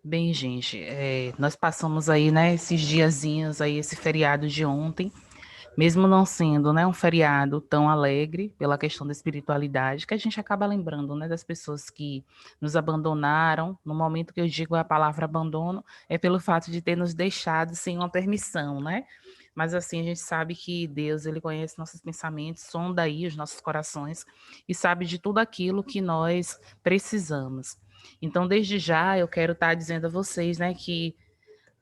Bem, gente, nós passamos aí, né, esses diazinhos aí, esse feriado de ontem, mesmo não sendo, né, um feriado tão alegre pela questão da espiritualidade, que a gente acaba lembrando, né, das pessoas que nos abandonaram. No momento que eu digo a palavra abandono, é pelo fato de ter nos deixado sem uma permissão, né? Mas assim, a gente sabe que Deus, ele conhece nossos pensamentos, sonda aí os nossos corações e sabe de tudo aquilo que nós precisamos. Então, desde já, eu quero estar dizendo a vocês, né, que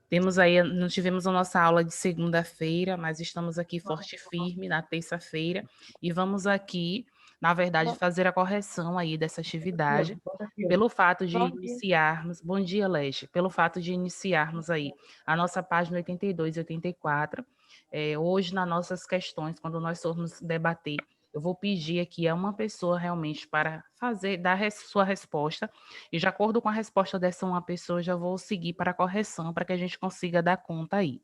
temos aí, não tivemos a nossa aula de segunda-feira, mas estamos aqui forte e firme na terça-feira e vamos aqui, na verdade, fazer a correção aí dessa atividade pelo fato de Bom dia. iniciarmos, bom dia, Leste, pelo fato de iniciarmos aí a nossa página 82 e 84, hoje nas nossas questões, quando nós formos debater, eu vou pedir aqui a uma pessoa realmente para fazer, dar sua resposta, e de acordo com a resposta dessa uma pessoa, eu já vou seguir para a correção, para que a gente consiga dar conta aí.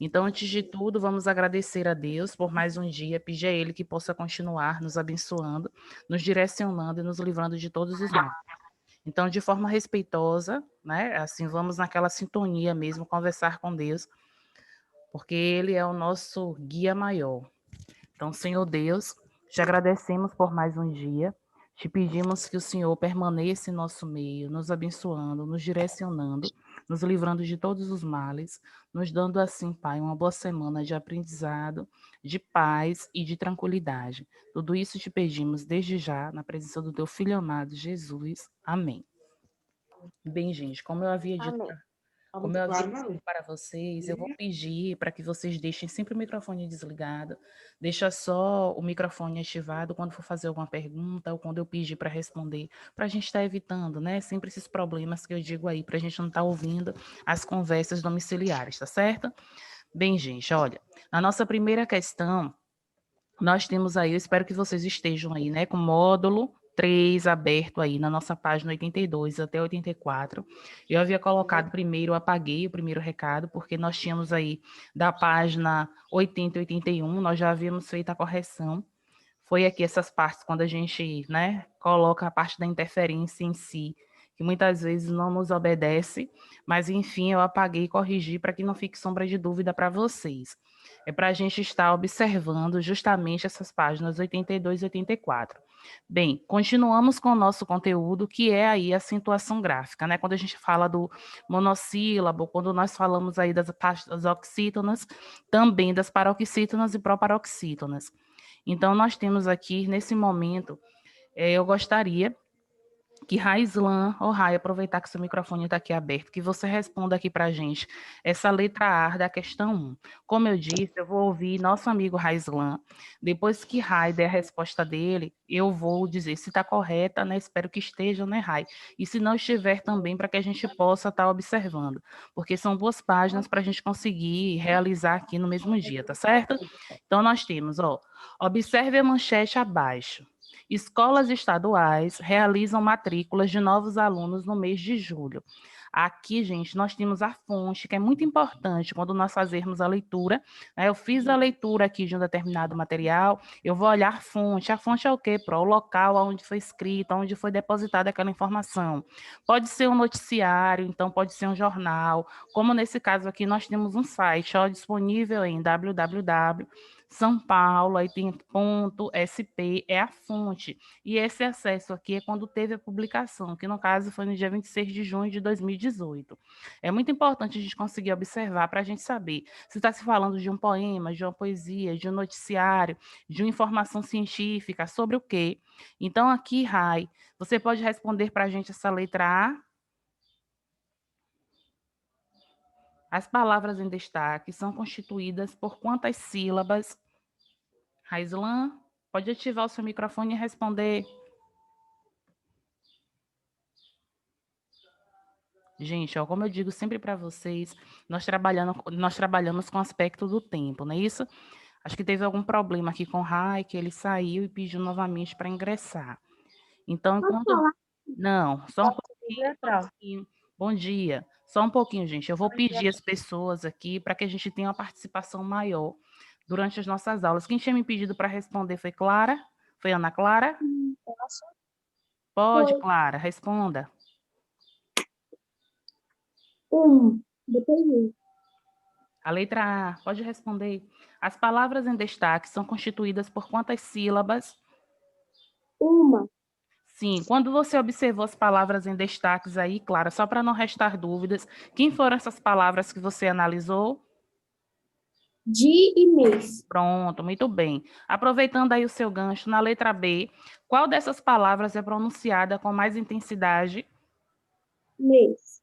Então, antes de tudo, vamos agradecer a Deus por mais um dia, pedir a Ele que possa continuar nos abençoando, nos direcionando e nos livrando de todos os males. Então, de forma respeitosa, né? Assim, vamos naquela sintonia mesmo, conversar com Deus, porque Ele é o nosso guia maior. Então, Senhor Deus, te agradecemos por mais um dia. Te pedimos que o Senhor permaneça em nosso meio, nos abençoando, nos direcionando, nos livrando de todos os males, nos dando assim, Pai, uma boa semana de aprendizado, de paz e de tranquilidade. Tudo isso te pedimos desde já, na presença do teu Filho amado, Jesus. Amém. Bem, gente, Amém. como eu havia dito para vocês, eu vou pedir para que vocês deixem sempre o microfone desligado, deixa só o microfone ativado quando for fazer alguma pergunta ou quando eu pedir para responder, para a gente estar evitando, né, sempre esses problemas que eu digo aí, para a gente não estar ouvindo as conversas domiciliares, tá certo? Bem, gente, olha, na nossa primeira questão, nós temos aí, eu espero que vocês estejam aí, né, com o módulo 3 aberto aí na nossa página 82 até 84. Eu havia colocado primeiro, apaguei o primeiro recado, porque nós tínhamos aí da página 80 e 81, nós já havíamos feito a correção. Foi aqui essas partes, quando a gente, né, coloca a parte da interferência em si, que muitas vezes não nos obedece, mas enfim, eu apaguei e corrigi para que não fique sombra de dúvida para vocês. É para a gente estar observando justamente essas páginas 82 e 84. Bem, continuamos com o nosso conteúdo, que é aí a acentuação gráfica, né? Quando a gente fala do monossílabo, quando nós falamos aí das partes oxítonas, também das paroxítonas e proparoxítonas. Então, nós temos aqui, nesse momento, eu gostaria que Raislan, ou Rai, aproveitar que seu microfone está aqui aberto, que você responda aqui para a gente essa letra A da questão 1. Como eu disse, eu vou ouvir nosso amigo Raislan. Depois que Rai der a resposta dele, eu vou dizer se está correta, né? Espero que esteja, né, Rai? E se não estiver também, para que a gente possa estar observando. Porque são duas páginas para a gente conseguir realizar aqui no mesmo dia, tá certo? Então, nós temos, ó, observe a manchete abaixo. Escolas estaduais realizam matrículas de novos alunos no mês de julho. Aqui, gente, nós temos a fonte, que é muito importante quando nós fazermos a leitura, né? Eu fiz a leitura aqui de um determinado material, eu vou olhar a fonte. A fonte é o quê, Pro? O local onde foi escrito, onde foi depositada aquela informação. Pode ser um noticiário, então pode ser um jornal, como nesse caso aqui nós temos um site ó, disponível em www são Paulo, aí tem ponto SP, é a fonte. E esse acesso aqui é quando teve a publicação, que no caso foi no dia 26 de junho de 2018. É muito importante a gente conseguir observar para a gente saber se está se falando de um poema, de uma poesia, de um noticiário, de uma informação científica, sobre o quê. Então, aqui, Rai, você pode responder para a gente essa letra A? As palavras em destaque são constituídas por quantas sílabas? Raislan, pode ativar o seu microfone e responder. Gente, ó, como eu digo sempre para vocês, nós trabalhamos com o aspecto do tempo, não é isso? Acho que teve algum problema aqui com o Rai, que ele saiu e pediu novamente para ingressar. Então, Pode enquanto. falar. Não, só um pouquinho, só um Legal. pouquinho. Bom dia. Só um pouquinho, gente. Eu vou pedir às pessoas aqui para que a gente tenha uma participação maior durante as nossas aulas. Quem tinha me pedido para responder foi Clara? Foi Ana Clara? Posso? Pode, Foi. Clara, responda. Depende. A letra A, pode responder. As palavras em destaque são constituídas por quantas sílabas? Uma. Sim, quando você observou as palavras em destaques aí, Clara, só para não restar dúvidas, quem foram essas palavras que você analisou? Dia e mês. Pronto, muito bem. Aproveitando aí o seu gancho, na letra B, qual dessas palavras é pronunciada com mais intensidade? Mês.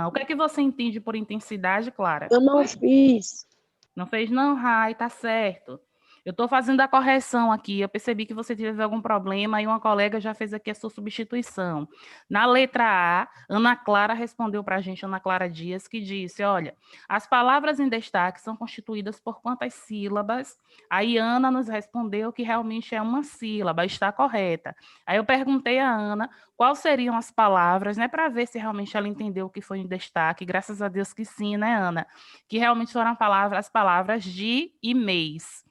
O que é que você entende por intensidade, Clara? Eu não fiz. Não fez não, Rai, tá certo. Eu estou fazendo a correção aqui. Eu percebi que você teve algum problema e uma colega já fez aqui a sua substituição. Na letra A, Ana Clara respondeu para a gente, Ana Clara Dias, que disse: olha, as palavras em destaque são constituídas por quantas sílabas? Aí Ana nos respondeu que realmente é uma sílaba, está correta. Aí eu perguntei a Ana quais seriam as palavras, né, para ver se realmente ela entendeu o que foi em destaque. Graças a Deus que sim, né, Ana? Que realmente foram as palavras de e mês.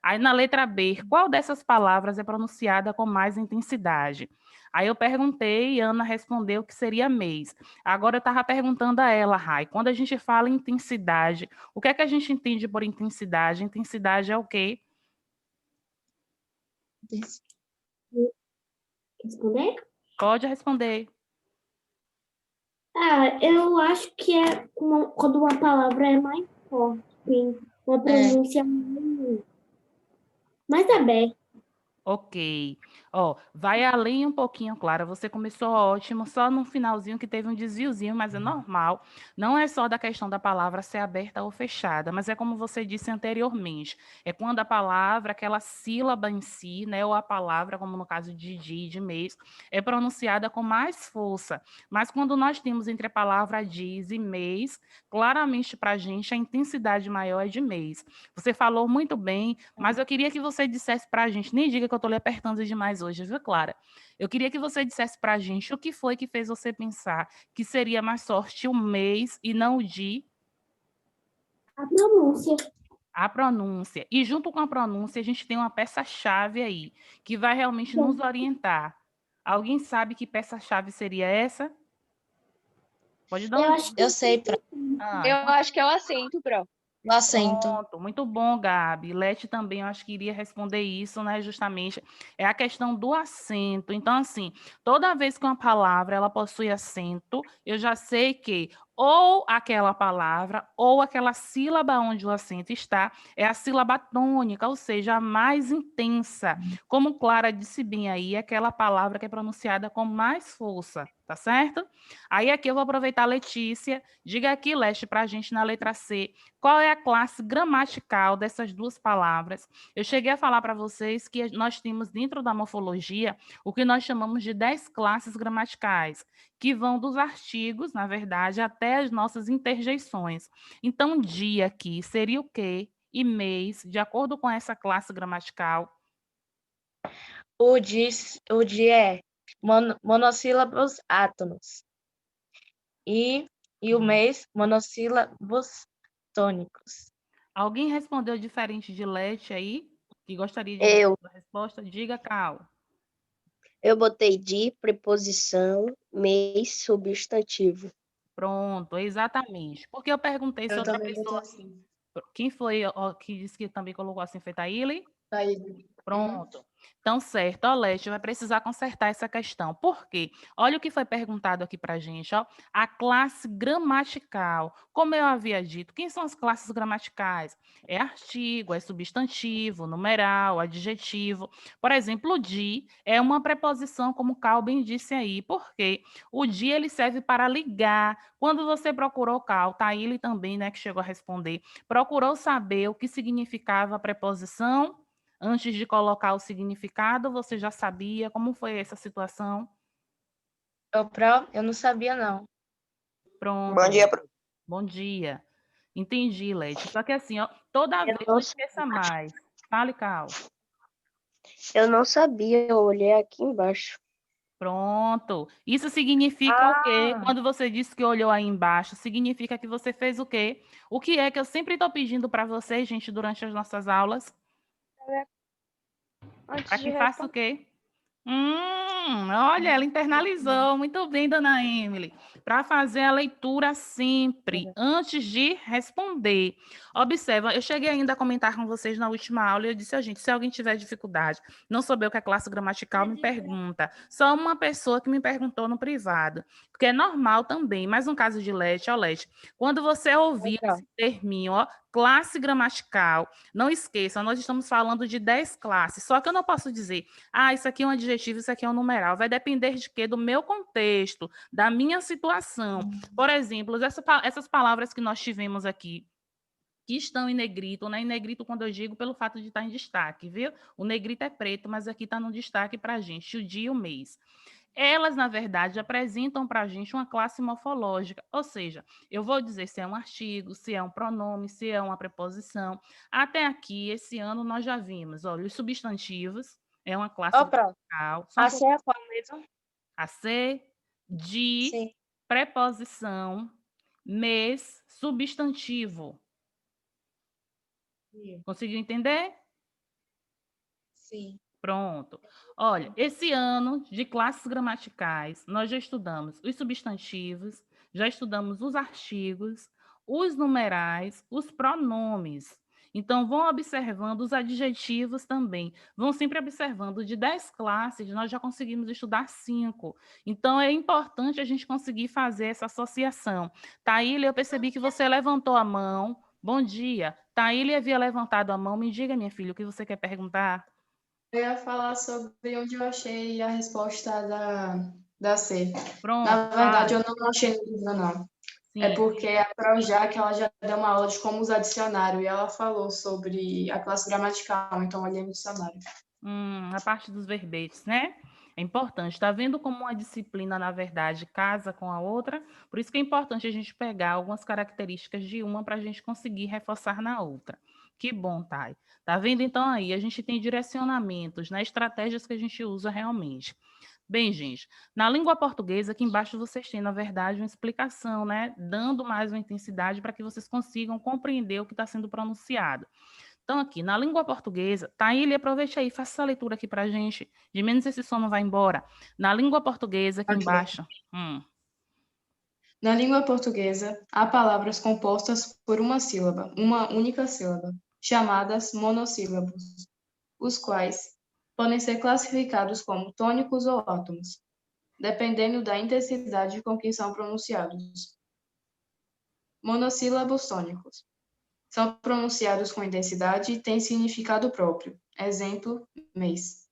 Aí na letra B, qual dessas palavras é pronunciada com mais intensidade? Aí eu perguntei e Ana respondeu que seria mês. Agora eu estava perguntando a ela, Rai, quando a gente fala intensidade, o que é que a gente entende por intensidade? Intensidade é o quê? Responder? Pode responder. Eu acho que é quando uma palavra é mais forte, tem uma pronúncia mais aberta. Ok. Ó, vai além um pouquinho, Clara. Você começou ótimo, só no finalzinho que teve um desviozinho, mas é normal. Não é só da questão da palavra ser aberta ou fechada, mas é como você disse anteriormente. É quando a palavra, aquela sílaba em si, né, ou a palavra, como no caso de dia, de mês, é pronunciada com mais força. Mas quando nós temos entre a palavra dias e mês, claramente para a gente a intensidade maior é de mês. Você falou muito bem, mas eu queria que você dissesse para a gente, nem diga que eu estou lhe apertando demais hoje, viu, Clara? Eu queria que você dissesse para a gente o que foi que fez você pensar que seria mais sorte o mês e não o dia. A pronúncia. A pronúncia. E junto com a pronúncia, a gente tem uma peça-chave aí, que vai realmente nos orientar. Alguém sabe que peça-chave seria essa? Pode dar Eu um. acho que Eu sei, Eu Então acho que é o acento, Pro. o acento. pronto, muito bom, Gabi. Leti também, eu acho que iria responder isso, né? Justamente é a questão do acento. Então, assim, toda vez que uma palavra ela possui acento, eu já sei que ou aquela palavra ou aquela sílaba onde o acento está é a sílaba tônica, ou seja, a mais intensa. Como Clara disse bem aí, é aquela palavra que é pronunciada com mais força, tá certo? Aí aqui eu vou aproveitar a Letícia. Diga aqui, Leste, para a gente na letra C. Qual é a classe gramatical dessas duas palavras? Eu cheguei a falar para vocês que nós temos dentro da morfologia o que nós chamamos de 10 classes gramaticais, que vão dos artigos, na verdade, até as nossas interjeições. Então, dia aqui seria o quê? E mês, de acordo com essa classe gramatical. O de é monossílabos átonos. E o mês, monossílabos tônicos. Alguém respondeu diferente de Lete aí? Que gostaria de Eu. dar a resposta? Diga, Cal. Eu botei de, preposição, mês, substantivo. Pronto, exatamente. Porque eu perguntei se Eu outra também botei pessoa. assim. Quem foi que disse que também colocou assim, foi Taíli? Tá aí. Pronto. Então, certo, ó, Leste, vai precisar consertar essa questão. Por quê? Olha o que foi perguntado aqui para a gente, ó. A classe gramatical. Como eu havia dito, quem são as classes gramaticais? É artigo, é substantivo, numeral, adjetivo. Por exemplo, o de é uma preposição, como o Cal bem disse aí. Por quê? O de ele serve para ligar. Quando você procurou, Cal, tá ele também, né, que chegou a responder, procurou saber o que significava a preposição. Antes de colocar o significado, você já sabia? Como foi essa situação? Eu não sabia, não. Pronto. Bom dia, Pro. Bom dia. Entendi, Leite. Só que assim, ó, toda vez, não esqueça mais. Fale, Cal. Eu não sabia, eu olhei aqui embaixo. Pronto. Isso significa o quê? Quando você disse que olhou aí embaixo, significa que você fez o quê? O que é que eu sempre estou pedindo para vocês, gente, durante as nossas aulas? Para que faça o quê? Olha, ela internalizou. Muito bem, dona Emily. para fazer a leitura sempre, antes de responder. Observa, eu cheguei ainda a comentar com vocês na última aula e eu disse a gente, se alguém tiver dificuldade, não souber o que é classe gramatical, me pergunta. Só uma pessoa que me perguntou no privado, porque é normal também, mas no caso de Leti, ó, Leti, quando você ouvir esse terminho, ó, classe gramatical, não esqueça, nós estamos falando de 10 classes, só que eu não posso dizer, isso aqui é um adjetivo, isso aqui é um numeral, vai depender de quê? Do meu contexto, da minha situação. Por exemplo, essas palavras que nós tivemos aqui, que estão em negrito, né? Em negrito, quando eu digo, pelo fato de estar em destaque, viu? O negrito é preto, mas aqui está no destaque para a gente, o dia e o mês. Elas, na verdade, apresentam para a gente uma classe morfológica, ou seja, eu vou dizer se é um artigo, se é um pronome, se é uma preposição. Até aqui, esse ano, nós já vimos, olha, os substantivos, é uma classe gramatical. A C é qual mesmo? A C, de, Sim. preposição, mês, substantivo. Conseguiu entender? Sim. Pronto. Olha, esse ano de classes gramaticais, nós já estudamos os substantivos, já estudamos os artigos, os numerais, os pronomes. Então, vão observando os adjetivos também. Vão sempre observando. De 10 classes, nós já conseguimos estudar 5. Então, é importante a gente conseguir fazer essa associação. Taília, eu percebi que você levantou a mão. Bom dia. Taília havia levantado a mão. Me diga, minha filha, o que você quer perguntar? Eu ia falar sobre onde eu achei a resposta da C. Pronto. Na verdade, eu não achei no livro, não. Sim. É porque a Projac, ela já deu uma aula de como usar dicionário e ela falou sobre a classe gramatical, então eu olhei no dicionário. A parte dos verbetes, né? É importante. Está vendo como uma disciplina, na verdade, casa com a outra? Por isso que é importante a gente pegar algumas características de uma para a gente conseguir reforçar na outra. Que bom, Thay. Tá vendo? Então, aí, a gente tem direcionamentos, né? Estratégias que a gente usa realmente. Bem, gente, na língua portuguesa, aqui embaixo vocês têm, na verdade, uma explicação, né? Dando mais uma intensidade para que vocês consigam compreender o que está sendo pronunciado. Então, aqui, na língua portuguesa, Taília, aproveite aí, faça essa leitura aqui para a gente, de menos esse som não vai embora. Na língua portuguesa, aqui embaixo. Na língua portuguesa, há palavras compostas por uma sílaba, uma única sílaba, chamadas monossílabos, os quais podem ser classificados como tônicos ou átomos, dependendo da intensidade com que são pronunciados. Monossílabos tônicos. São pronunciados com intensidade e têm significado próprio. Exemplo, mês.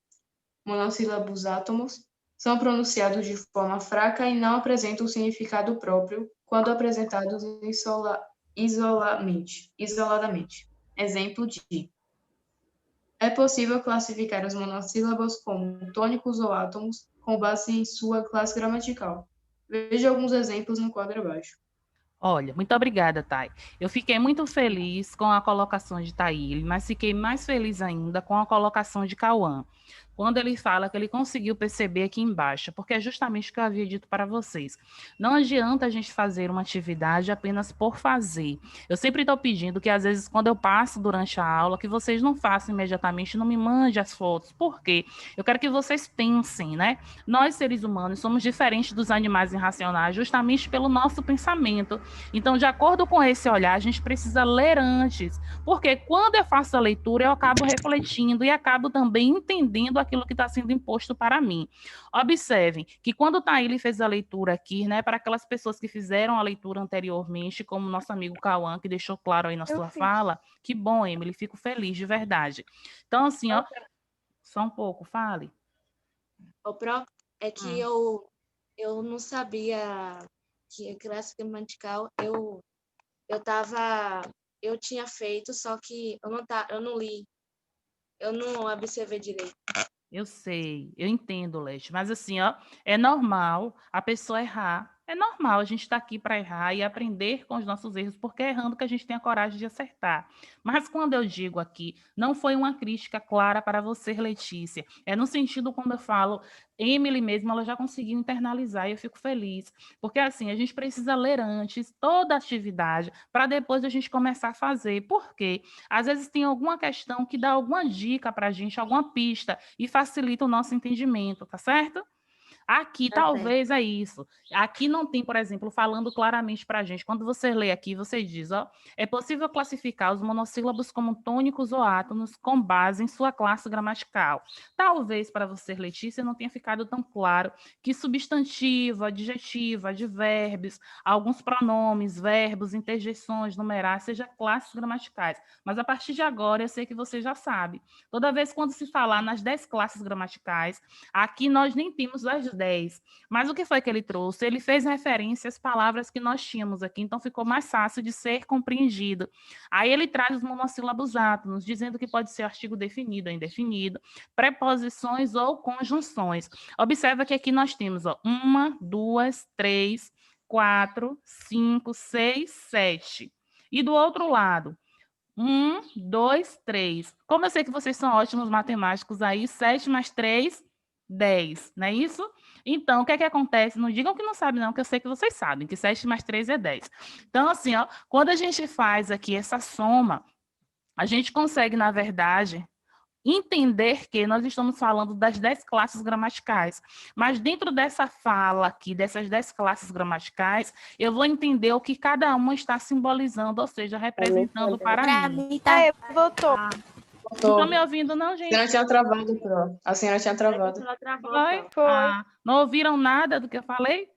Monossílabos átomos são pronunciados de forma fraca e não apresentam significado próprio quando apresentados isoladamente. Exemplo de: é possível classificar os monossílabos como tônicos ou átomos com base em sua classe gramatical. Veja alguns exemplos no quadro abaixo. Olha, muito obrigada, Thay. Eu fiquei muito feliz com a colocação de Thaíli, mas fiquei mais feliz ainda com a colocação de Cauã, quando ele fala que ele conseguiu perceber aqui embaixo, porque é justamente o que eu havia dito para vocês. Não adianta a gente fazer uma atividade apenas por fazer. Eu sempre estou pedindo que, às vezes, quando eu passo durante a aula, que vocês não façam imediatamente, não me mandem as fotos. Por quê? Eu quero que vocês pensem, né? Nós, seres humanos, somos diferentes dos animais irracionais justamente pelo nosso pensamento. Então, de acordo com esse olhar, a gente precisa ler antes, porque quando eu faço a leitura, eu acabo refletindo e acabo também entendendo aquilo que está sendo imposto para mim. Observem que quando o Taíli fez a leitura aqui, né, para aquelas pessoas que fizeram a leitura anteriormente, como o nosso amigo Cauã, que deixou claro aí na sua fala, que bom, Emily, fico feliz, de verdade. Então, assim, ó, só um pouco, fale. Ô, Pro, é que eu não sabia que a classe gramatical eu tinha feito, só que eu não li, eu não observei direito. Eu sei, eu entendo, Leste, mas assim, ó, é normal a pessoa errar. É normal, a gente está aqui para errar e aprender com os nossos erros, porque é errando que a gente tem a coragem de acertar. Mas quando eu digo aqui, não foi uma crítica clara para você, Letícia. É no sentido quando eu falo, Emily mesmo, ela já conseguiu internalizar e eu fico feliz. Porque assim, a gente precisa ler antes toda a atividade para depois a gente começar a fazer. Por quê? Às vezes tem alguma questão que dá alguma dica para a gente, alguma pista e facilita o nosso entendimento, tá certo? Aqui, Tá talvez é isso. Aqui não tem, por exemplo, falando claramente para a gente. Quando você lê aqui, você diz, ó, é possível classificar os monossílabos como tônicos ou átonos com base em sua classe gramatical. Talvez para você, Letícia, não tenha ficado tão claro que substantivo, adjetivo, advérbios, alguns pronomes, verbos, interjeições, numerais, seja classes gramaticais. Mas a partir de agora, eu sei que você já sabe. Toda vez quando se falar nas 10 classes gramaticais, aqui nós nem temos as 10. Mas o que foi que ele trouxe? Ele fez referência às palavras que nós tínhamos aqui, então ficou mais fácil de ser compreendido. Aí ele traz os monossílabos átonos, dizendo que pode ser artigo definido ou indefinido, preposições ou conjunções. Observa que aqui nós temos 1, 2, 3, 4, 5, 6, 7. E do outro lado, 1, 2, 3. Como eu sei que vocês são ótimos matemáticos aí, 7 mais 3, 10, não é isso? Então, o que é que acontece? Não digam que não sabem, não, que eu sei que vocês sabem, que 7 mais 3 é 10. Então, assim, ó, quando a gente faz aqui essa soma, a gente consegue, na verdade, entender que nós estamos falando das 10 classes gramaticais. Mas dentro dessa fala aqui, dessas 10 classes gramaticais, eu vou entender o que cada uma está simbolizando, ou seja, representando para mim. Tá, voltou. Não estão me ouvindo, não, A gente? senhora tinha travado, Pro. A senhora tinha travado. Ela travou, Foi? Pro. Ah, não ouviram nada do que eu falei?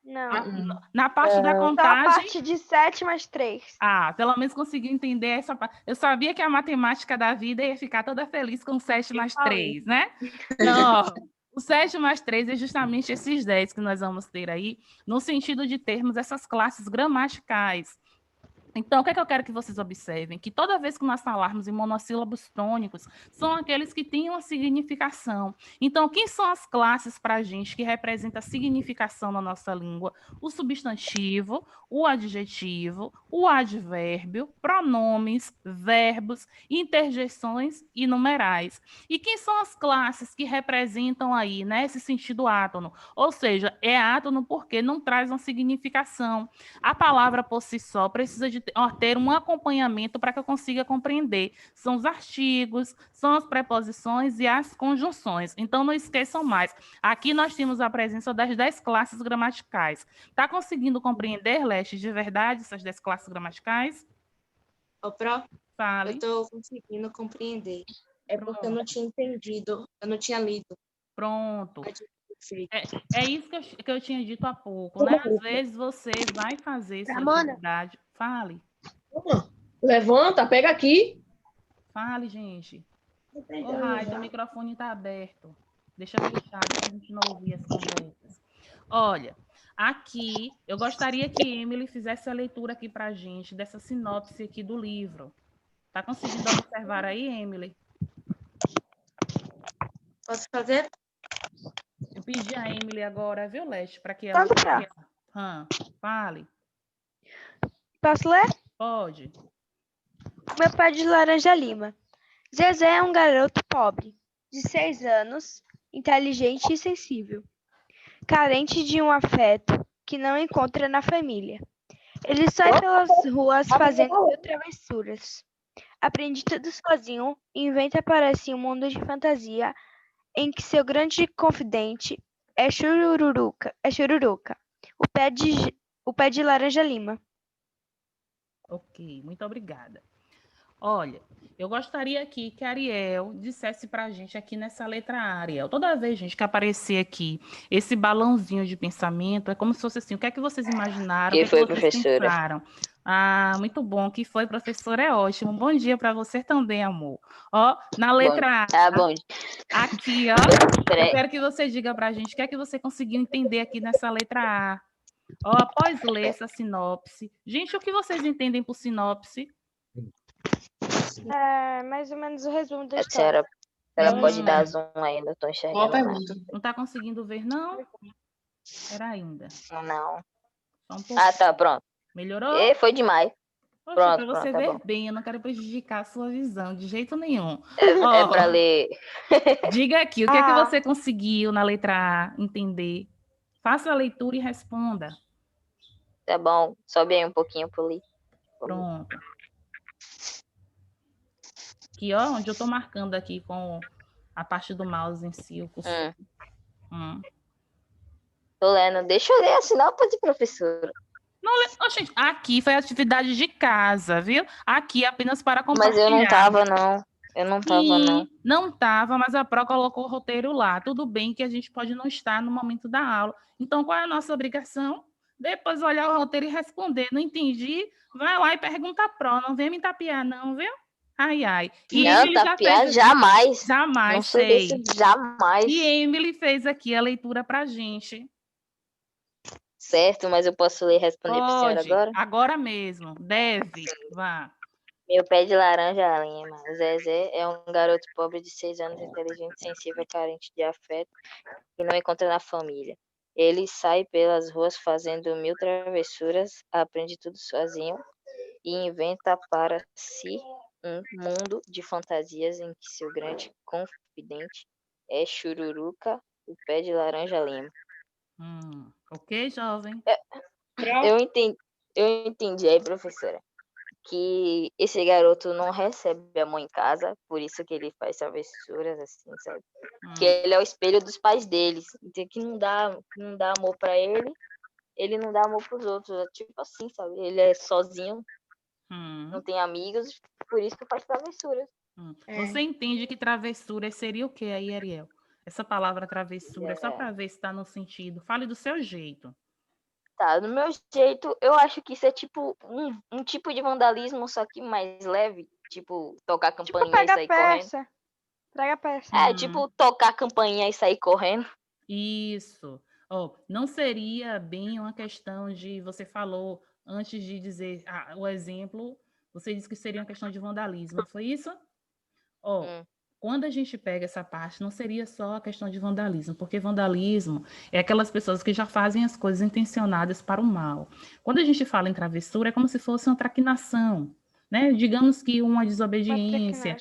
Não. Na parte da Só a contagem... parte de 7 mais 3. Ah, pelo menos conseguiu entender essa parte. Eu sabia que a matemática da vida ia ficar toda feliz com 7 mais 3, né? Então, ó, o 7 mais 3 é justamente esses 10 que nós vamos ter aí, no sentido de termos essas classes gramaticais. Então, o que é que eu quero que vocês observem? Que toda vez que nós falarmos em monossílabos tônicos, são aqueles que têm uma significação. Então, quem são as classes para a gente que representam a significação na nossa língua? O substantivo, o adjetivo, o advérbio, pronomes, verbos, interjeições e numerais. E quem são as classes que representam aí, né, esse sentido átono? Ou seja, é átono porque não traz uma significação. A palavra por si só precisa de ter um acompanhamento para que eu consiga compreender. São os artigos, são as preposições e as conjunções. Então, não esqueçam mais. Aqui nós temos a presença das 10 classes gramaticais. Está conseguindo compreender, Leste, de verdade, essas 10 classes gramaticais? Ô, Pro, eu Fale. estou conseguindo compreender. É porque eu Pronto. não tinha entendido, eu não tinha lido. Pronto. Perfeito. É isso que eu tinha dito há pouco, né? Às vezes você vai fazer sua atividade. Fale. Levanta, pega aqui. Fale, gente. Ô, Rai, teu microfone está aberto. Deixa fechado para a gente não ouvir as conversas. Olha, aqui eu gostaria que Emily fizesse a leitura aqui para a gente dessa sinopse aqui do livro. Tá conseguindo observar aí, Emily? Posso fazer? Eu pedi a Emily agora, viu, Leste, para que ela... Fale. Posso ler? Pode. Meu pé de laranja lima. Zezé é um garoto pobre, de 6 anos, inteligente e sensível, carente de um afeto que não encontra na família. Ele sai pelas ruas fazendo mil travessuras. Aprende tudo sozinho e inventa para si um mundo de fantasia em que seu grande confidente é Chururuca, o pé de laranja lima. Ok, muito obrigada. Olha, eu gostaria aqui que a Ariel dissesse para a gente aqui nessa letra A, Ariel. Toda vez, gente, que aparecer aqui esse balãozinho de pensamento, é como se fosse assim, o que é que vocês imaginaram? Que o que foi, é que vocês professora? pensaram? Ah, muito bom. Que foi, professora? É ótimo. Bom dia para você também, amor. Ó, na letra A, Tá bom. aqui, ó, eu quero que você diga para a gente o que é que você conseguiu entender aqui nessa letra A. Ó, após ler essa sinopse. Gente, o que vocês entendem por sinopse? É mais ou menos o resumo da A história. senhora pode dar zoom aí, não tô Boa enxergando nada. pergunta. Não está conseguindo ver, não? Era ainda. Não. Só um pouco. Ah, tá, pronto. Melhorou? E foi demais. Poxa, pronto, para você pronto, tá ver bom. bem, eu não quero prejudicar a sua visão de jeito nenhum. É Ó, pra ler. diga aqui, o que é que você conseguiu na letra A entender? Faça a leitura e responda. Tá bom. Sobe aí um pouquinho pro li. Pronto. Aqui, ó, onde eu estou marcando aqui com a parte do mouse em si, o cursor. Tô lendo. Deixa eu ler a sinopse, professora. Gente, aqui foi atividade de casa, viu? Aqui apenas para Mas eu não compartilhar. tava, não. Eu não tava, não. Sim, não estava, mas a Pro colocou o roteiro lá. Tudo bem que a gente pode não estar no momento da aula. Então, qual é a nossa obrigação? Depois olhar o roteiro e responder. Não entendi? Vai lá e pergunta a Pro. Não vem me tapear, não, viu? Ai, ai. E Não, Emily já tapear fez... jamais. Não Jamais, sou sei. desse jamais. E Emily fez aqui a leitura pra gente. Certo, mas eu posso ler e responder pra senhora Pode, agora? agora mesmo. Deve. Vá. Meu pé de laranja lima. Zezé é um garoto pobre de 6 anos, inteligente, sensível, carente de afeto e não encontra na família. Ele sai pelas ruas fazendo 1000 travessuras, aprende tudo sozinho e inventa para si um mundo de fantasias em que seu grande confidente é Chururuca, o pé de laranja lima. Ok, jovem? Eu entendi aí, professora, que esse garoto não recebe amor em casa, por isso que ele faz travessuras assim, sabe? Que ele é o espelho dos pais deles, então que não dá amor pra ele não dá amor pros outros, é tipo assim, sabe? Ele é sozinho, não tem amigos, por isso que faz travessuras. Você entende que travessura seria o que aí, Ariel? Essa palavra travessura, só para ver se está no sentido. Fale do seu jeito. Tá, do meu jeito, eu acho que isso é tipo um tipo de vandalismo, só que mais leve, tipo tocar campainha e sair correndo. Traga peça. É, tipo tocar campainha e sair correndo. Isso. Não seria bem uma questão de... Você falou, antes de dizer o exemplo, você disse que seria uma questão de vandalismo, foi isso? Quando a gente pega essa parte, não seria só a questão de vandalismo, porque vandalismo é aquelas pessoas que já fazem as coisas intencionadas para o mal. Quando a gente fala em travessura, é como se fosse uma traquinação, né? Digamos que uma desobediência,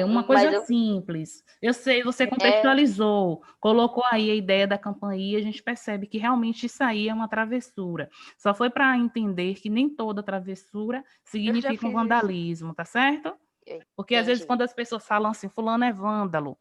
uma coisa simples. Eu sei, você contextualizou, colocou aí a ideia da campainha, a gente percebe que realmente isso aí é uma travessura. Só foi para entender que nem toda travessura significa um vandalismo, tá certo? Porque às vezes quando as pessoas falam assim, fulano é vândalo,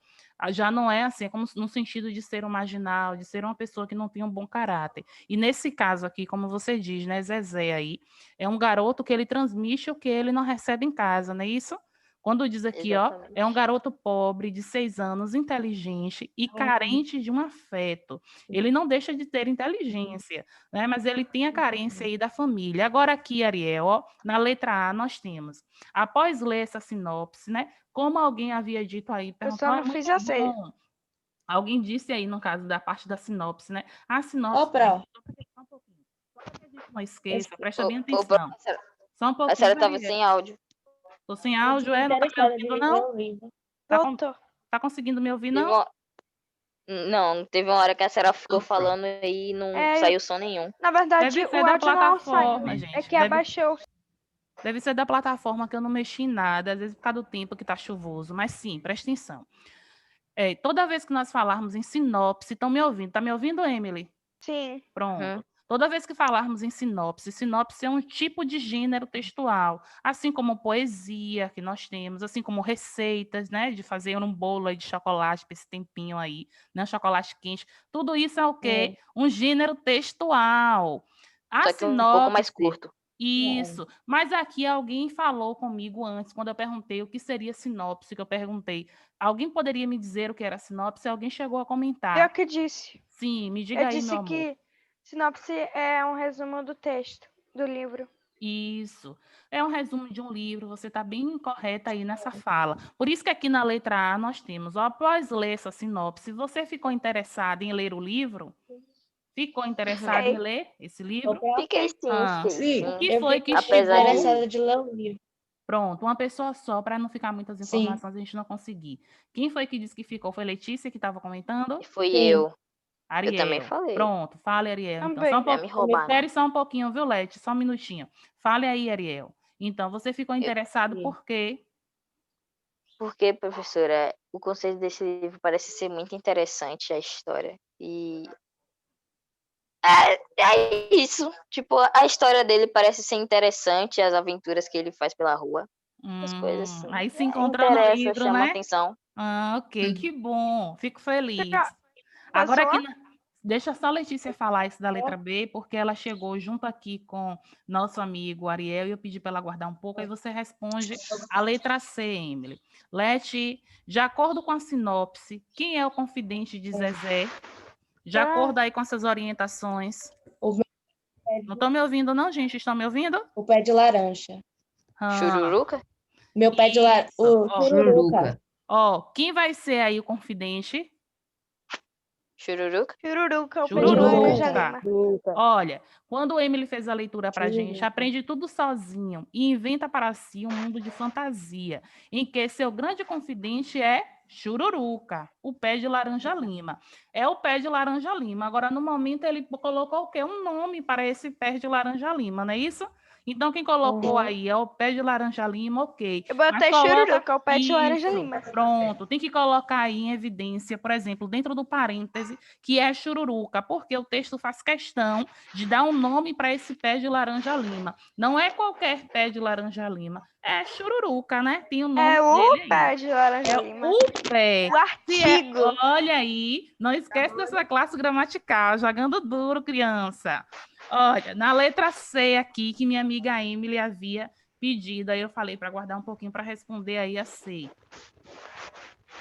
já não é assim, é como no sentido de ser um marginal, de ser uma pessoa que não tem um bom caráter. E nesse caso aqui, como você diz, né, Zezé aí, é um garoto que ele transmite o que ele não recebe em casa, não é isso? Quando diz aqui, é um garoto pobre de 6 anos, inteligente e carente de um afeto. Ele não deixa de ter inteligência, né? Mas ele tem a carência aí da família. Agora aqui, Ariel, na letra A nós temos, após ler essa sinopse, né? Como alguém havia dito aí, perguntou, eu só não fiz a ceia. Alguém disse aí, no caso da parte da sinopse, né? A sinopse... Só para que a gente não esqueça, presta bem atenção. Só um pouquinho. A senhora estava sem áudio. Tô sem áudio, não tá me ouvindo, não? Tá conseguindo me ouvir, não? Não, teve uma hora que a senhora ficou falando e não saiu som nenhum. Na verdade, deve ser o da áudio plataforma, não saiu, gente. é que abaixou. Deve ser da plataforma que eu não mexi em nada, às vezes por causa do tempo que tá chuvoso, mas sim, presta atenção. Toda vez que nós falarmos em sinopse, estão me ouvindo? Tá me ouvindo, Emily? Sim. Pronto. Toda vez que falarmos em sinopse, sinopse é um tipo de gênero textual, assim como poesia que nós temos, assim como receitas, né, de fazer um bolo aí de chocolate para esse tempinho aí, né, um chocolate quente. Tudo isso é o quê? Um gênero textual. Só que um pouco mais curto. Isso. Mas aqui alguém falou comigo antes, quando eu perguntei o que seria sinopse, que eu perguntei, alguém poderia me dizer o que era sinopse? Alguém chegou a comentar. Eu que disse. Sim, me diga aí, meu amor. Eu disse que sinopse é um resumo do texto, do livro. Isso. É um resumo de um livro, você está bem correta aí nessa fala. Por isso que aqui na letra A nós temos, após ler essa sinopse, você ficou interessado em ler o livro? Ficou interessado em ler esse livro? Fiquei sim. O que foi que chegou? Interessada de ler o livro. Pronto, uma pessoa só, para não ficar muitas informações, a gente não conseguir. Quem foi que disse que ficou? Foi Letícia que estava comentando? Foi eu. Ariel. Eu também falei. Pronto, fale, Ariel. Então, só um pouquinho. Espere só um pouquinho, viu, Leti? Só um minutinho. Fale aí, Ariel. Então, você ficou interessado por quê? Porque, professora, o conceito desse livro parece ser muito interessante, a história. E é isso. Tipo, a história dele parece ser interessante, as aventuras que ele faz pela rua. As coisas assim. Aí se encontra no livro, chama né? atenção. Ok, que bom. Fico feliz. Agora aqui Deixa só a Letícia falar isso da letra B, porque ela chegou junto aqui com nosso amigo Ariel e eu pedi para ela aguardar um pouco, aí você responde a letra C, Emily. Leti, de acordo com a sinopse, quem é o confidente de Zezé? De acordo aí com essas orientações. Não estão me ouvindo, não, gente? Estão me ouvindo? O pé de laranja. Chururuca? Meu pé de laranja. O Ó. chururuca. Ó, quem vai ser aí o confidente? Chururuca? Chururuca, o pé de laranja lima. Olha, quando o Emily fez a leitura para a gente, aprende tudo sozinho e inventa para si um mundo de fantasia, em que seu grande confidente é Chururuca, o pé de laranja lima. É o pé de laranja lima. Agora, no momento, ele colocou o quê? Um nome para esse pé de laranja lima, não é isso? Então, quem colocou aí é o pé de laranja lima, ok. Eu botei chururuca, o pé de laranja lima. Pronto, tem que colocar aí em evidência, por exemplo, dentro do parêntese, que é chururuca, porque o texto faz questão de dar um nome para esse pé de laranja lima. Não é qualquer pé de laranja lima, é chururuca, né? Tem o nome É o dele pé aí. de laranja lima. O pé. O artigo. Olha aí, não esquece dessa classe gramatical, jogando duro, criança. Olha, na letra C aqui, que minha amiga Emily havia pedido, aí eu falei para guardar um pouquinho para responder aí a C.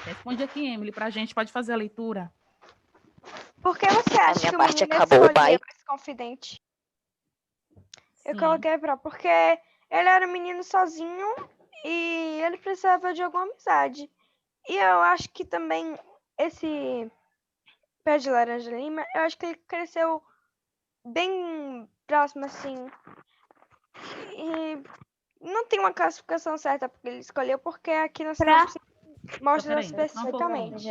Responde aqui, Emily, para a gente, pode fazer a leitura. Por que você acha minha que o parte menino acabou, escolheu bye. esse confidente? Eu Sim. coloquei porque ele era um menino sozinho e ele precisava de alguma amizade. E eu acho que também esse pé de laranja lima, eu acho que ele cresceu bem próximo assim. E não tem uma classificação certa porque ele escolheu, porque aqui na sinopse mostra Peraí, só um especificamente.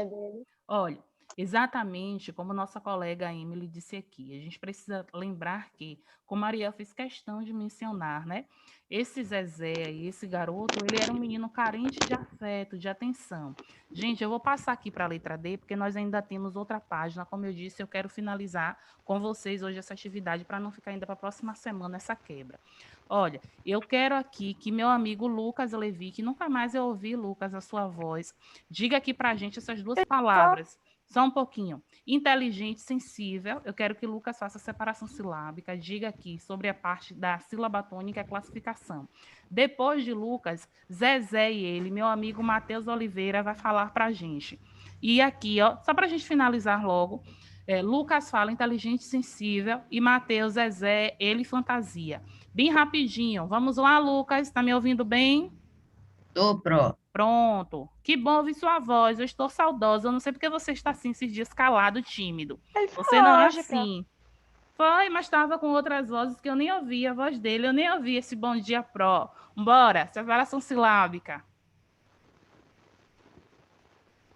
Olha, exatamente como nossa colega Emily disse aqui, a gente precisa lembrar que, como a Ariel fez questão de mencionar, né? Esse Zezé e esse garoto, ele era um menino carente de afeto, de atenção. Gente, eu vou passar aqui para a letra D, porque nós ainda temos outra página. Como eu disse, eu quero finalizar com vocês hoje essa atividade, para não ficar ainda para a próxima semana essa quebra. Olha, eu quero aqui que meu amigo Lucas Levi, que nunca mais eu ouvi, Lucas, a sua voz, diga aqui para a gente essas duas palavras. Só um pouquinho. Inteligente, sensível. Eu quero que Lucas faça a separação silábica. Diga aqui sobre a parte da sílaba tônica e a classificação. Depois de Lucas, Zezé e ele, meu amigo Matheus Oliveira, vai falar para a gente. E aqui, ó, só para a gente finalizar logo, Lucas fala inteligente, sensível e Matheus, Zezé, ele fantasia. Bem rapidinho. Vamos lá, Lucas. Está me ouvindo bem? Tô, Pro. Pronto. Que bom ouvir sua voz. Eu estou saudosa. Eu não sei porque você está assim esses dias calado, tímido. Você não é assim. Foi, mas estava com outras vozes que eu nem ouvi a voz dele. Eu nem ouvi esse bom dia, Pro. Bora. Separação silábica.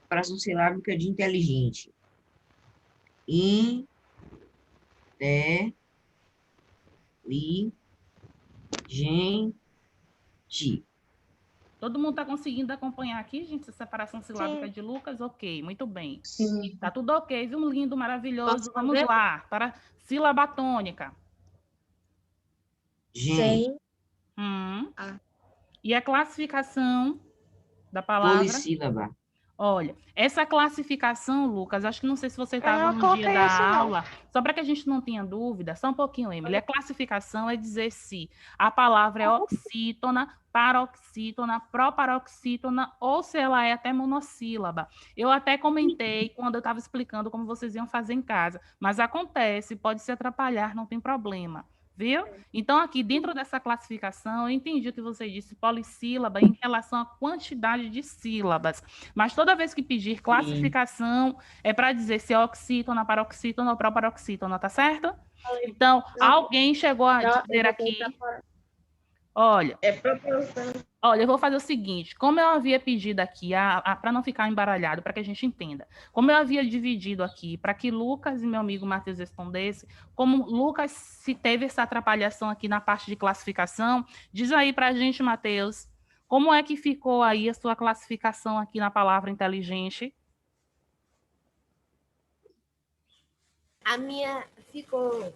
Separação silábica de inteligente. Gente. Todo mundo está conseguindo acompanhar aqui, gente, essa separação silábica de Lucas? Ok, muito bem. Sim. Tá tudo ok, viu? Lindo, maravilhoso. Vamos lá, para sílaba tônica. Gente. E a classificação da palavra? Polissílaba. Olha, essa classificação, Lucas, acho que não sei se você estava no dia da aula, só para que a gente não tenha dúvida, só um pouquinho, Emily. A classificação é dizer se a palavra é oxítona, paroxítona, proparoxítona, ou se ela é até monossílaba. Eu até comentei quando eu estava explicando como vocês iam fazer em casa, mas acontece, pode se atrapalhar, não tem problema. Viu? Então, aqui dentro dessa classificação, eu entendi o que você disse, polissílaba, em relação à quantidade de sílabas. Mas toda vez que pedir classificação, é para dizer se é oxítona, paroxítona ou proparoxítona, tá certo? Então, alguém chegou a dizer aqui... Olha, eu vou fazer o seguinte, como eu havia pedido aqui, para não ficar embaralhado, para que a gente entenda, como eu havia dividido aqui, para que Lucas e meu amigo Matheus respondessem, como Lucas se teve essa atrapalhação aqui na parte de classificação, diz aí para a gente, Matheus, como é que ficou aí a sua classificação aqui na palavra inteligente? A minha ficou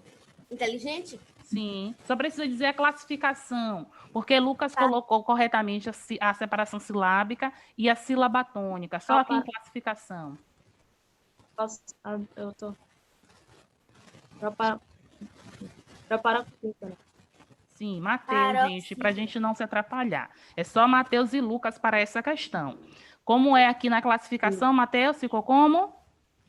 inteligente? Sim, só precisa dizer a classificação, porque Lucas colocou corretamente a separação silábica e a sílaba tônica, só aqui em classificação. Proparoxítona. Sim, Mateus, gente, para a gente não se atrapalhar. É só Mateus e Lucas para essa questão. Como é aqui na classificação, Mateus, ficou como?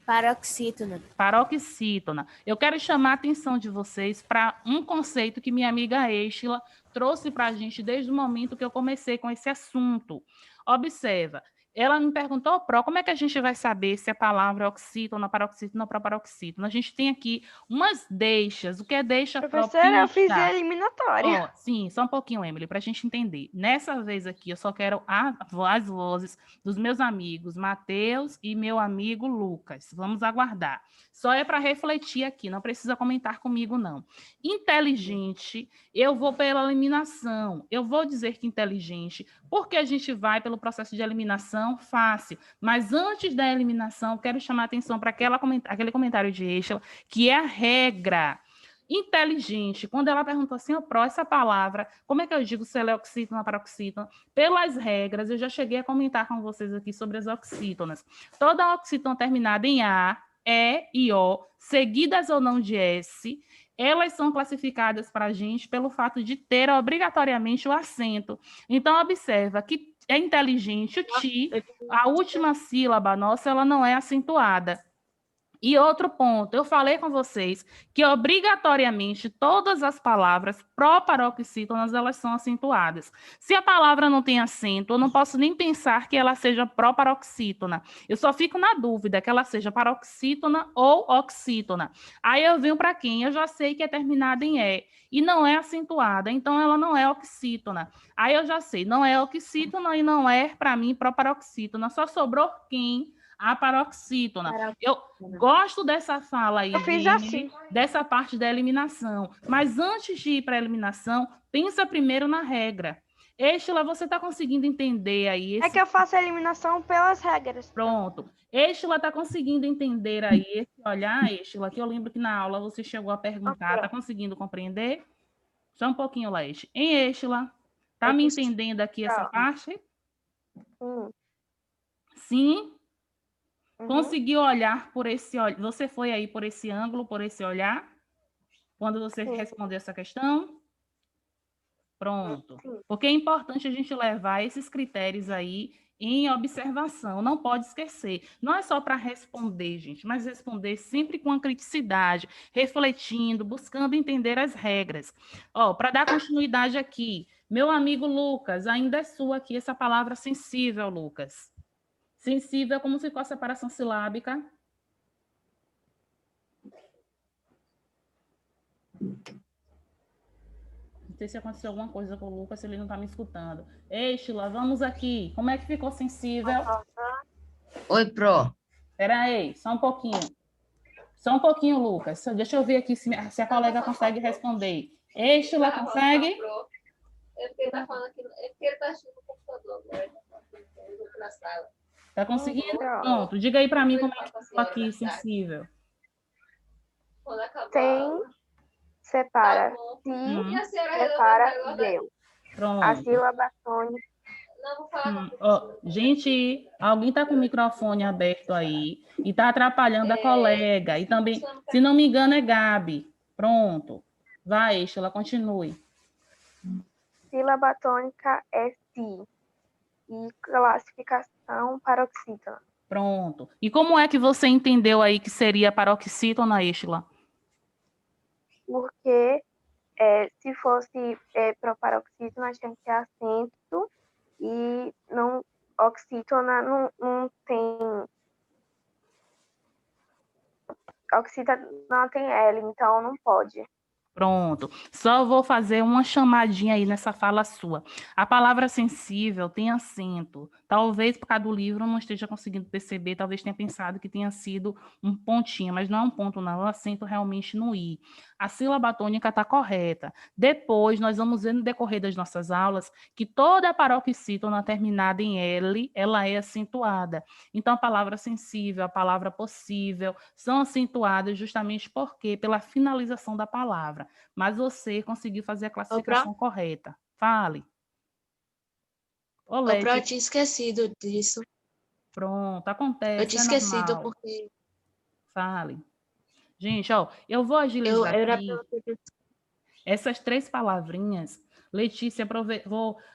Paroxítona. Paroxítona. Eu quero chamar a atenção de vocês para um conceito que minha amiga Estila trouxe para a gente desde o momento que eu comecei com esse assunto. Observa, ela me perguntou, como é que a gente vai saber se a palavra é oxítona, paroxítona ou proparoxítona? A gente tem aqui umas deixas. O que é deixa? Professora, eu fiz propista. a eliminatória. Sim, só um pouquinho, Emily, para a gente entender. Nessa vez aqui, eu só quero as vozes dos meus amigos Mateus e meu amigo Lucas. Vamos aguardar. Só é para refletir aqui, não precisa comentar comigo, não. Inteligente, eu vou pela eliminação. Eu vou dizer que inteligente, porque a gente vai pelo processo de eliminação fácil. Mas antes da eliminação, quero chamar a atenção para aquele comentário de Estela, que é a regra. Inteligente, quando ela perguntou assim, essa palavra, como é que eu digo se ela é oxítona, paroxítona? Pelas regras, eu já cheguei a comentar com vocês aqui sobre as oxítonas. Toda oxítona terminada em A, E e O, seguidas ou não de S, elas são classificadas para a gente pelo fato de ter obrigatoriamente o acento. Então, observa que é inteligente, o ti, a última sílaba nossa, ela não é acentuada. E outro ponto, eu falei com vocês que obrigatoriamente todas as palavras proparoxítonas elas são acentuadas. Se a palavra não tem acento, eu não posso nem pensar que ela seja proparoxítona. Eu só fico na dúvida que ela seja paroxítona ou oxítona. Aí eu venho para quem? Eu já sei que é terminada em E e não é acentuada, então ela não é oxítona. Aí eu já sei, não é oxítona e não é, para mim, proparoxítona. Só sobrou quem? A paroxítona. Eu gosto dessa fala aí, Eu fiz assim. dessa parte da eliminação. Mas antes de ir para a eliminação, pensa primeiro na regra. Estela, você está conseguindo entender aí? É que eu faço a eliminação pelas regras. Pronto. Estela está conseguindo entender aí esse olhar, Estela, que eu lembro que na aula você chegou a perguntar. Está conseguindo compreender? Só um pouquinho, Laís. Hein, Estela? Está me entendendo aqui essa parte? Sim? Conseguiu olhar por esse olhar? Você foi aí por esse ângulo, por esse olhar? Quando você respondeu essa questão? Pronto. Porque é importante a gente levar esses critérios aí em observação. Não pode esquecer. Não é só para responder, gente, mas responder sempre com a criticidade, refletindo, buscando entender as regras. Para dar continuidade aqui, meu amigo Lucas, ainda é sua aqui essa palavra sensível, Lucas. Sensível, como ficou a separação silábica? Não sei se aconteceu alguma coisa com o Lucas, se ele não está me escutando. Estela, vamos aqui. Como é que ficou sensível? Oi, Pro. Espera aí, só um pouquinho. Só um pouquinho, Lucas. Deixa eu ver aqui se a colega consegue responder. Estela, consegue? É porque ele está falando aqui, é porque ele está assistindo no computador agora, na sala. Está conseguindo? Pronto. Diga aí para mim como é que ficou aqui, sensível. Tem, separa, se, separa, deu. Pronto. A sílaba tônica. Gente, alguém está com o microfone aberto aí e está atrapalhando a colega. E também, se não me engano, é Gabi. Pronto. Vai, Estela, continue. Sílaba tônica é si. E classificação paroxítona. Pronto. E como é que você entendeu aí que seria paroxítona, Estela? Porque se fosse proparoxítona, tinha que ter acento e não, oxítona não tem. Oxítona não tem L, então não pode. Pronto. Só vou fazer uma chamadinha aí nessa fala sua. A palavra sensível tem acento. Talvez por causa do livro não esteja conseguindo perceber, talvez tenha pensado que tenha sido um pontinho, mas não é um ponto não, é um acento realmente no i. A sílaba tônica está correta. Depois, nós vamos ver no decorrer das nossas aulas que toda a paroxítona terminada em L, ela é acentuada. Então, a palavra sensível, a palavra possível, são acentuadas justamente porque pela finalização da palavra. Mas você conseguiu fazer a classificação correta. Fale. Olé, eu tinha esquecido disso. Pronto, acontece. Eu tinha esquecido porque... Fale. Gente, ó, eu vou Eu agilizar era aqui essas 3 palavrinhas. Letícia,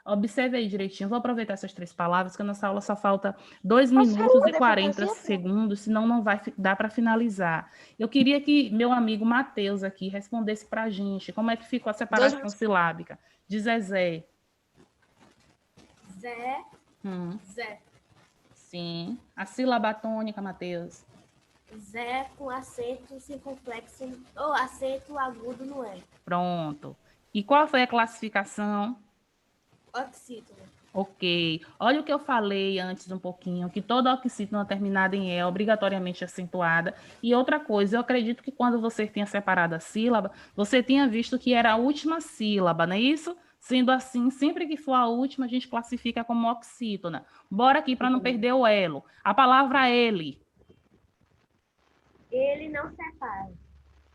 observe aí direitinho. Vou aproveitar essas 3 palavras, que a nossa aula só falta 2 minutos e 40 segundos, senão não vai dar para finalizar. Eu queria que meu amigo Matheus aqui respondesse para a gente como é que ficou a separação silábica de Zezé. Zé, Hum, Zé. sim. A sílaba tônica, Matheus. Zé com acento circunflexo ou acento agudo no E. Pronto. E qual foi a classificação? Oxítono. Ok. Olha o que eu falei antes um pouquinho, que toda oxítona terminada em E é obrigatoriamente acentuada. E outra coisa, eu acredito que quando você tenha separado a sílaba, você tenha visto que era a última sílaba, não é isso? Sendo assim, sempre que for a última, a gente classifica como oxítona. Bora aqui para não perder o elo. A palavra ele. Ele não separa.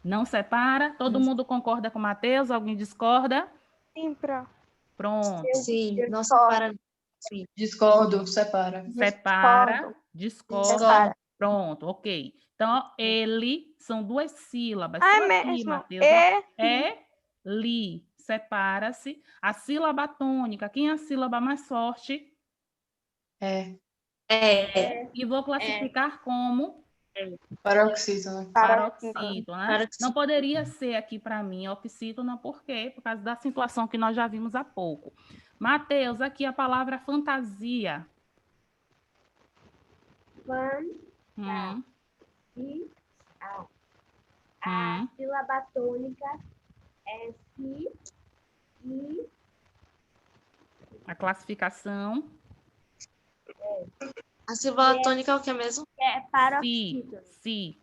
Não separa? Todo mundo concorda com o Matheus? Alguém discorda? Sim, Pro. Pronto. Sim, não separa. Sim. Discordo, separa. Separa, discorda. Discordo. Pronto, ok. Então, ó, ele são 2 sílabas. Ah, Só é aqui, mesmo. Matheus, ó, é li. Separa-se. A sílaba tônica. Quem é a sílaba mais forte? É. E vou classificar como Paroxítona. paroxítona. Não poderia ser aqui para mim oxítona, por quê? Por causa da acentuação que nós já vimos há pouco. Matheus, aqui a palavra fantasia. Fan Hum, e a. hum. A sílaba tônica é si e A classificação. A sílaba tônica é o que mesmo? é paroxítono. Si.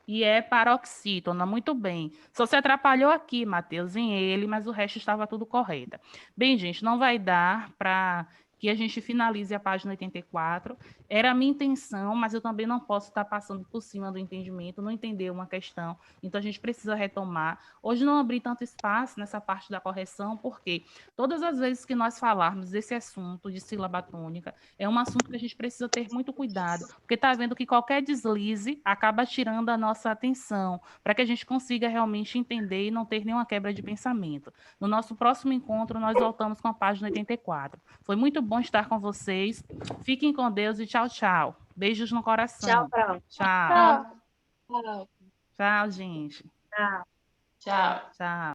E é paroxítona, muito bem. Só se atrapalhou aqui, Matheus, em ele, mas o resto estava tudo correto. Bem, gente, não vai dar para que a gente finalize a página 84. Era a minha intenção, mas eu também não posso estar passando por cima do entendimento, não entender uma questão. Então, a gente precisa retomar. Hoje não abri tanto espaço nessa parte da correção, porque todas as vezes que nós falarmos desse assunto de sílaba tônica, é um assunto que a gente precisa ter muito cuidado, porque está vendo que qualquer deslize acaba tirando a nossa atenção, para que a gente consiga realmente entender e não ter nenhuma quebra de pensamento. No nosso próximo encontro, nós voltamos com a página 84. Foi muito bom estar com vocês. Fiquem com Deus e tchau, tchau. Beijos no coração. Tchau, Pro. Tchau. Tchau. Tchau, gente. Tchau. Tchau. Tchau.